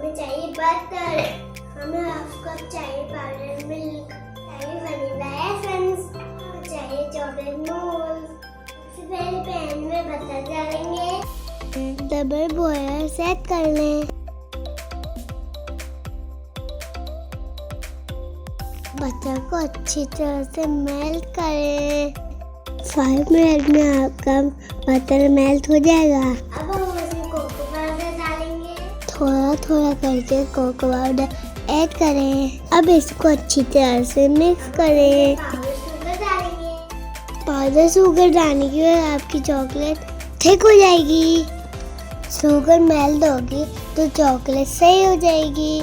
हमें चाहिए बटर, हमें हाफ कप चाहिए पाउडर मिल्क, चाहिए वनीला एसेंस, चाहिए चॉकलेट मोल्ड। सबसे पहले पैन में बटर डालेंगे, डबल बॉयल सेट कर लें। बटर को अच्छी तरह से मेल्ट करें। 5 मिनट में आपका बटर मेल्ट हो जाएगा। अब हम उसमें कोको पाउडर डालेंगे, थोड़ा थोड़ा करके कोको पाउडर ऐड करें। अब इसको अच्छी तरह से मिक्स करें। पाउडर शुगर डालेंगे। पाउडर शुगर डालने के बाद आपकी चॉकलेट थिक हो जाएगी। शुगर मेल्ट होगी तो चॉकलेट सही हो जाएगी।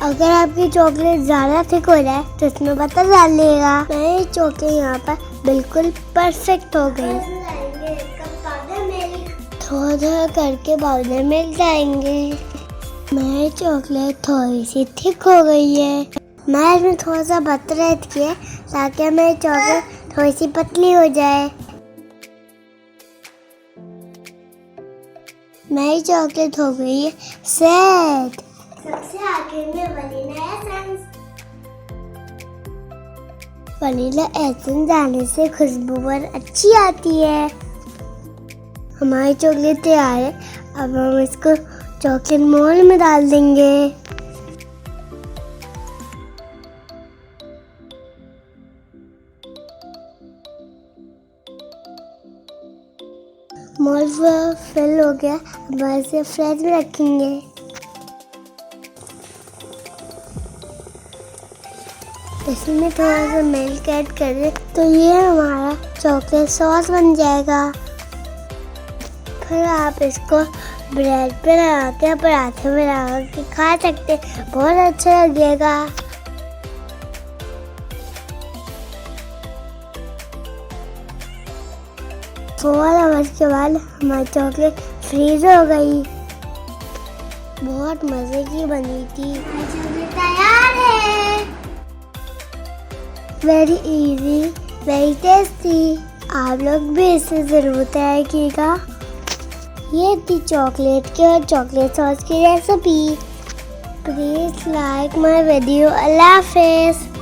अगर आपकी चॉकलेट ज़्यादा थिक हो जाए तो इसमें बटर डाल लेगा। मेरी चॉकलेट यहाँ पर बिल्कुल परफेक्ट हो गई। थोड़ा थोड़ा करके पाउडर मिल्क डालेंगे। मेरी चॉकलेट थोड़ी सी थिक हो गई है। मैं इसमें थोड़ा सा बटर ऐड किया ताकि मेरी चॉकलेट थोड़ी सी पतली हो जाए। मेरी चॉकलेट हो गई है सेट। सबसे आखिर में वनीला एसेंस। वनीला एसेंस डालने से खुशबू बहुत अच्छी आती है। हमारी चॉकलेट तैयार है। अब हम इसको चॉकलेट मोल्ड में डाल देंगे। मोल्ड फिल हो गया। अब इसे फ्रिज में रखेंगे। इसमें थोड़ा सा मिल्क ऐड कर दे तो ये हमारा चॉकलेट सॉस बन जाएगा। फिर आप इसको ब्रेड पे लगा के पराठे में लगा के खा सकते, बहुत अच्छा लगेगा। थोड़ा आवर्स के बाद हमारी चॉकलेट फ्रीज हो गई। बहुत मजे की बनी थी। चॉकलेट तैयार है। Very easy, very tasty. आप लोग भी इसे ज़रूर ट्राई कीजिएगा। ये थी चॉकलेट की और चॉकलेट सॉस की recipe. Please like my video. अल्लाह हाफ़िज़।